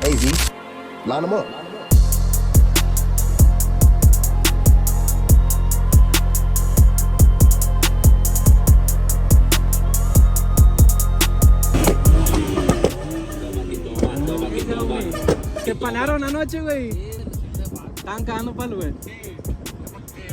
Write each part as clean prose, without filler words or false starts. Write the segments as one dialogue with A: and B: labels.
A: Hey Z, line them up.
B: ¿Se panaron anoche, güey? Estaban cagando palo, güey.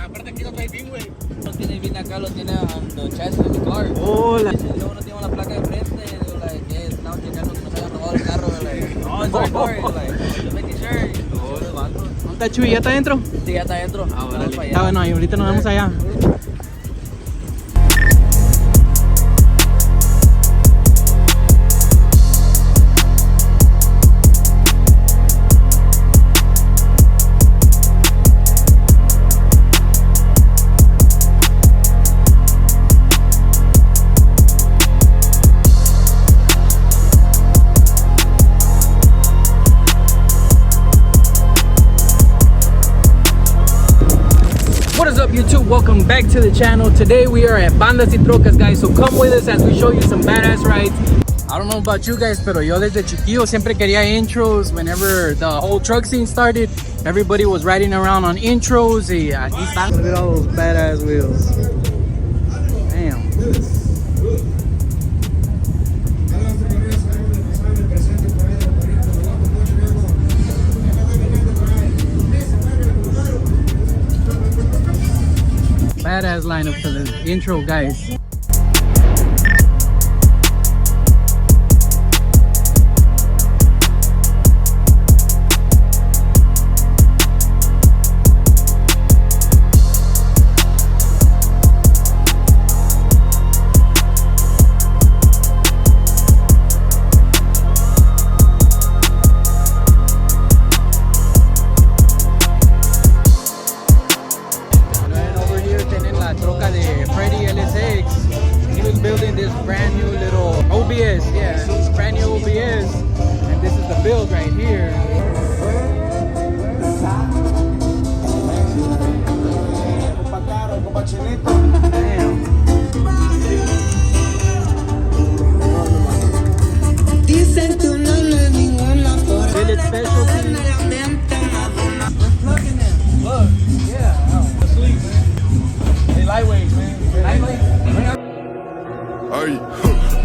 C: Aparte aquí no trae bien, güey. No tiene bien acá, lo tiene on the chest of the car.
B: Hola.
C: Luego no tiene la placa de frente. Digo, like, estaban checando que nos hayan robado el carro. Like, oh, it's our car. Like, just making sure.
B: ¿Dónde está Chuy? ¿Ya está adentro?
C: Sí, ya está adentro.
B: Ah, bueno. Está bueno, y ahorita nos vemos allá. What is up, YouTube? Welcome back to the channel. Today we are at Bandas y Trokas, guys, so come with us as we show you some badass rides. I don't know about you guys, pero yo desde chiquillo siempre quería intros. Whenever the whole truck scene started, everybody was riding around on intros. Y aquí están. Look at all those badass wheels. Damn. Badass lineup for the intro, guys. Building this brand new little OBS, yeah, it's brand new OBS, and this is the build right here. Damn. Village specialty. We're plugging them. Look, yeah, asleep, man. They lightweight, man. Lightweight.
D: Ay,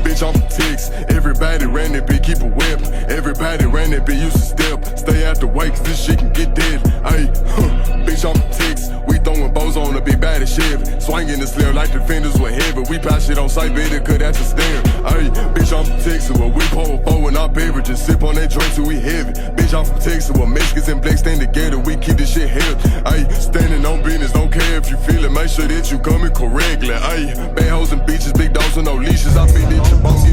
D: bitch, I'm from Texas. Everybody ran that bitch, keep a whip. Everybody ran that bitch, used to step. Stay out the way, cause this shit can get dead. Ay, bitch, I'm from Texas. We throwing bows on a big body Chevy. Swinging the slim like the fenders were heavy. We pass shit on sight, better cut that's a stand. Ay, bitch, I'm from Texas. Where we pour a four in our beverages. Sip on that drink till we heavy. Bitch, I'm from Texas. Where Mexicans and blacks stand together. We keep this shit healthy. Ay, standing on business, don't care if you feel it. Make sure that you coming correctly. Ay, bad hoes and beaches, big dogs with no leashes. I fit that your bones.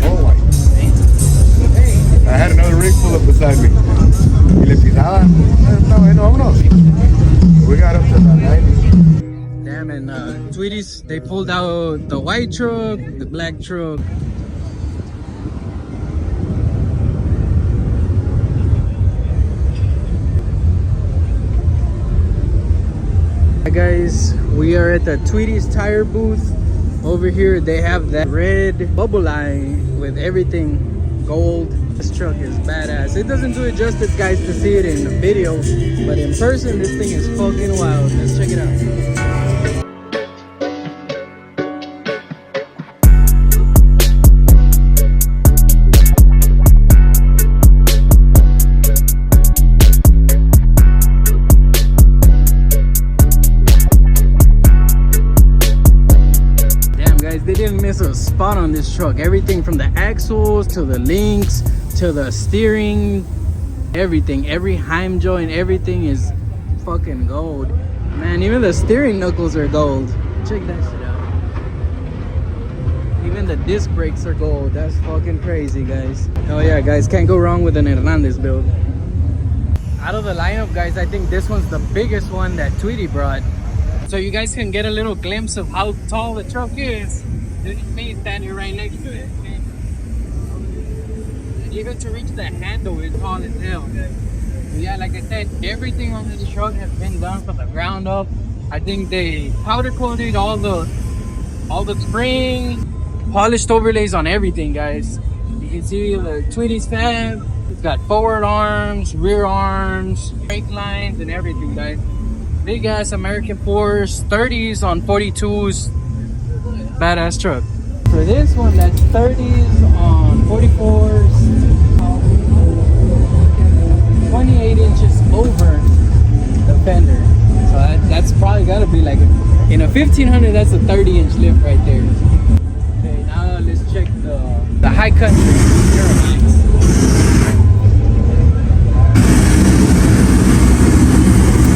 E: I had another rig pull up beside me. Y le pisaba. No, vámonos. We got up to about 90.
B: Damn, and Tweeties, they pulled out the white truck, the black truck. Hi guys, we are at the Tweeties tire booth. Over here they have that red bubble line with everything gold. This truck is badass. It doesn't do it justice, guys, to see it in the video, but in person this thing is fucking wild. Let's check it out. They didn't miss a spot on this truck. Everything from the axles to the links to the steering, everything, every heim joint, everything is fucking gold, man. Even the steering knuckles are gold. Check that shit out. Even the disc brakes are gold. That's fucking crazy, guys. Oh yeah, guys, can't go wrong with an Hernandez build. Out of the lineup, guys, I think this one's the biggest one that Tweety brought. So you guys can get a little glimpse of how tall the truck is. This is me standing right next to it. Okay? And even to reach the handle is tall as hell. Okay? But yeah, like I said, everything on this truck has been done from the ground up. I think they powder coated all the spring, polished overlays on everything, guys. You can see the Tweety's fab. It's got forward arms, rear arms, brake lines, and everything, guys. Big ass American Force 30s on 42s. Badass truck. For this one, that's 30s on 44s. 28 inches over the fender. So that's probably gotta be like in a 1500. That's a 30-inch lift right there. Okay, now let's check the high country.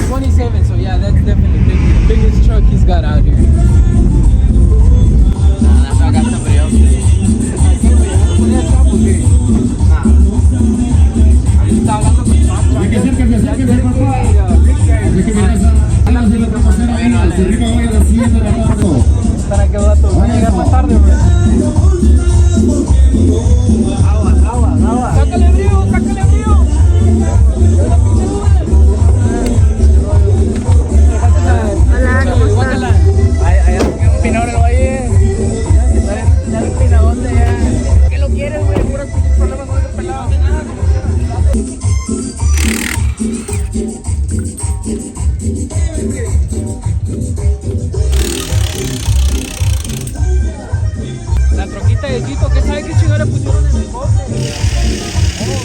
B: 27. So yeah, that's definitely the biggest truck he's got out here.
C: I got somebody else.
B: Para que va a llegar más tarde, bro. Agua. Sácale brío.
F: Hola, ¿cómo están?
B: Hay un pinador en el valle. Dale un pinadón de allá. ¿Qué lo quieres, güey? Puro problema con el pelado. La troquita de Chito, ¿qué sabe qué chingada le pusieron en el cofre? Oh,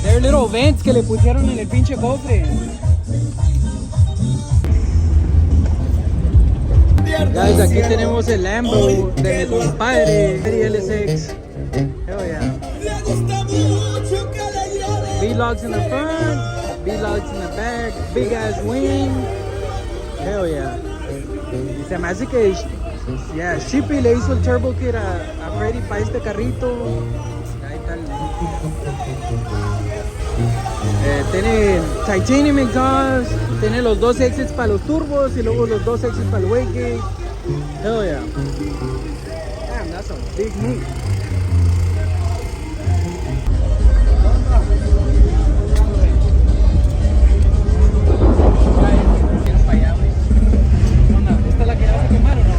B: they're little vents que le pusieron en el pinche cofre. Guys, aquí tenemos el Lambo de mi compadre, LSX. Hell yeah. V-Logs in the front, V-Logs in the back, big ass wing. Hell yeah. Y se me hace que Shippy le hizo el turbo kit a Freddy para este carrito. Ahí está tiene titanium exhaust, tiene los dos exits para los turbos y luego los dos exits para el wastegate. Hell yeah. Damn, that's a big move. ¿Esta es la que vas a quemar o no?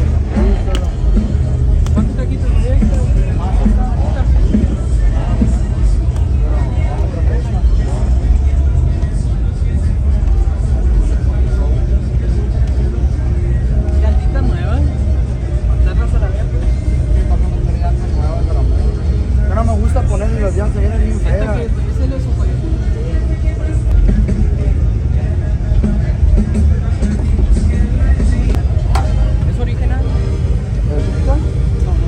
B: ¿Cuántos taquitos de extra? ¿Llantita nueva? ¿La razonamiento?
E: Pero no me gusta ponerle las llantas, vienen bien
B: ¿Esta
E: feas.
B: que es el oso? ¿Es original? No,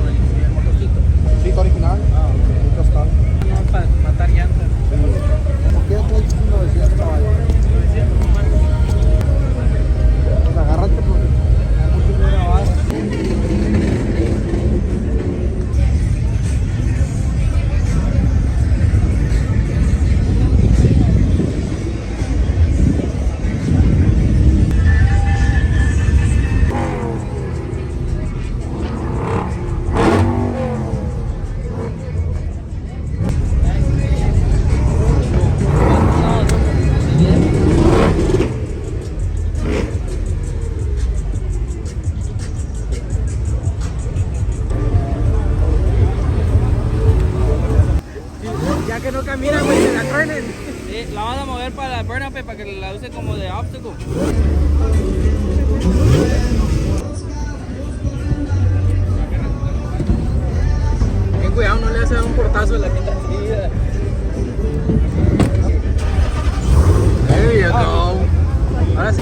B: el motocito.
E: Sí, está original.
B: Ah, ok.
E: Ahorita está.
B: No, para matar llantas.
E: Como que trae 900 caballos.
B: 900 nomás.
E: Pues agárrate porque hay mucho que grabar.
B: Ya que no camina, güey, se la truenen.
C: Sí, la vamos a mover para la burnout para que la use como de obstacle.
B: Ten cuidado, no le hace un portazo de la quinta enseguida. There you go. Ahora sí.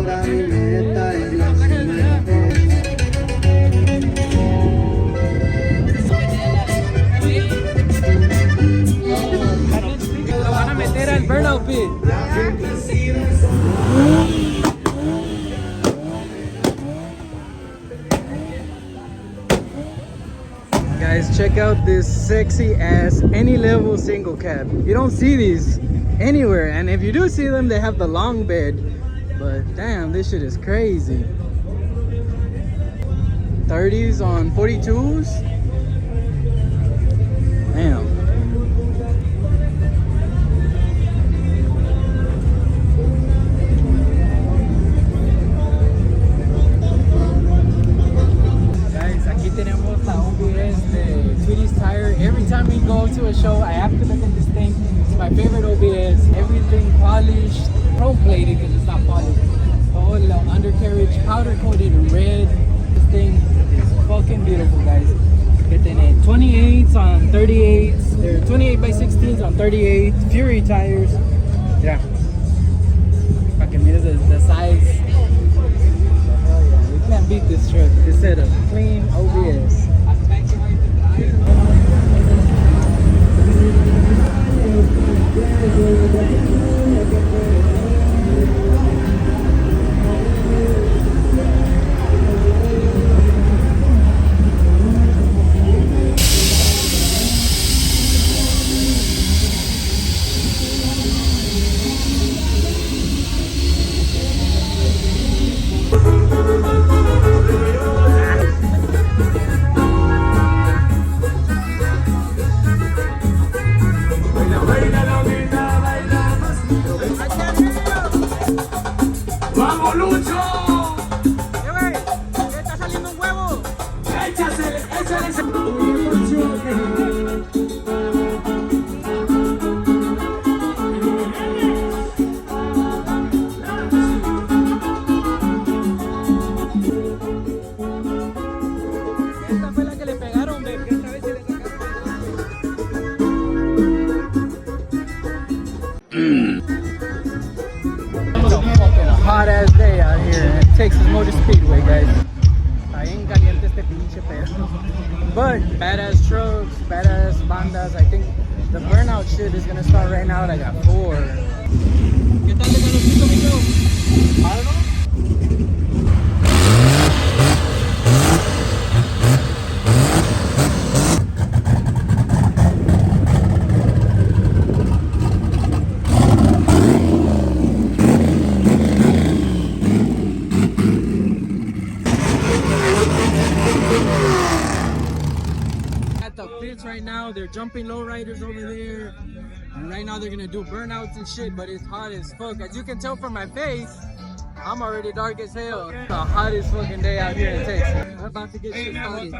B: Lo van a meter al burnout pit. Guys, check out this sexy ass any level single cab. You don't see these anywhere, and if you do see them, they have the long bed. But damn, this shit is crazy. 30s on 42s. Damn. Tenemos la OBS de Sweetie's Tire. Every time we go to a show, I have to look at this thing. It's my favorite OBS. Everything polished, chrome plated because it's not polished. Oh, the undercarriage powder coated in red. This thing is fucking beautiful, guys. Que tiene 28s on 38s. They're 28 by 16s on 38 Fury tires. Yeah. Para que mires the size. Can't beat this truck. This set of clean OBS. Hot ass day out here at Texas Motor Speedway, guys. Está bien caliente este pinche pedo. But badass trucks, badass bandas. I think the burnout shit is gonna start right now. I got 4. ¿Qué tal de calorcito, mijo? I don't know. Right now they're jumping lowriders over there, and right now they're gonna do burnouts and shit, but it's hot as fuck. As you can tell from my face, I'm already dark as hell. It's the hottest fucking day out here in Texas. I'm about to get shit started.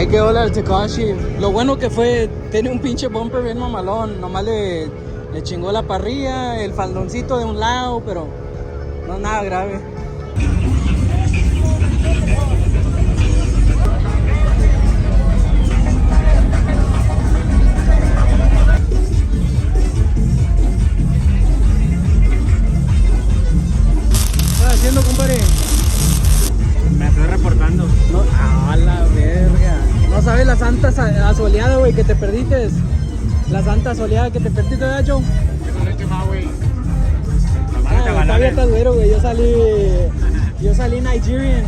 B: Ahí quedó la Tekashi. Lo bueno que fue, tiene un pinche bumper bien mamalón. Nomás le chingó la parrilla, el faldoncito de un lado, pero no es nada grave. ¿Qué estás haciendo, compadre?
F: Me estoy reportando.
B: No, a la verga. No sabes la santa asoleada, güey, que te perdiste. La santa asoleada que te perdiste, ¿verdad, Joe? Está bien, está duro, güey. Yo salí Nigerian.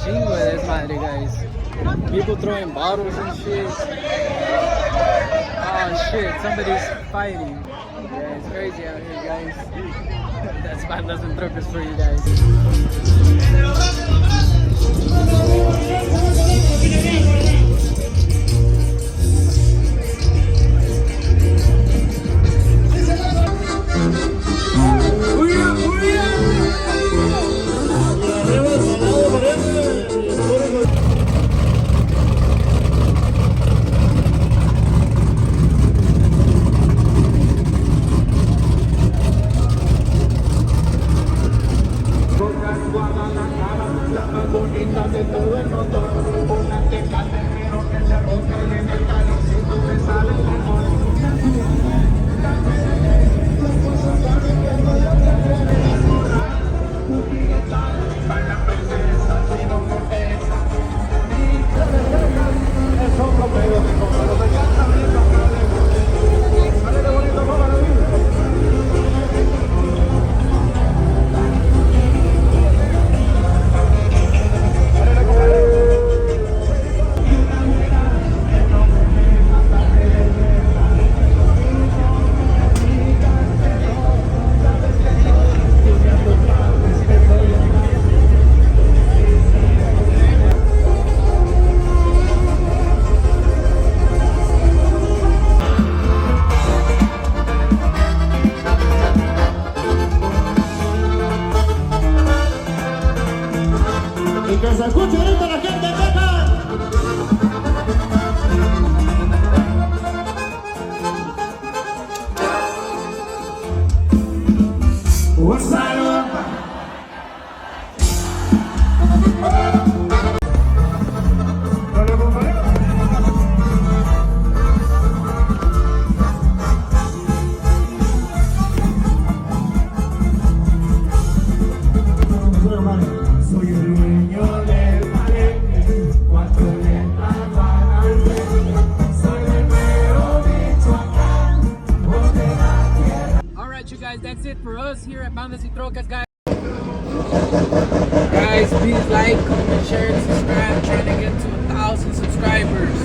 B: Chingo de desmadre, guys. People throwing bottles and shit. Oh shit, somebody's fighting. Yeah, it's crazy out here, guys. That's Bandas y Trokas for you guys.
G: Que se escuche ahorita la gente de Texas. Un saludo. Soy el dueño del palenque, 4 letras para el frente. Soy el mero Michoacán, donde la tierra.
B: Alright, you guys, that's it for us here at Bandas y Trokas, guys. Guys, please like, comment, share, and subscribe. Trying to get to 1,000 subscribers.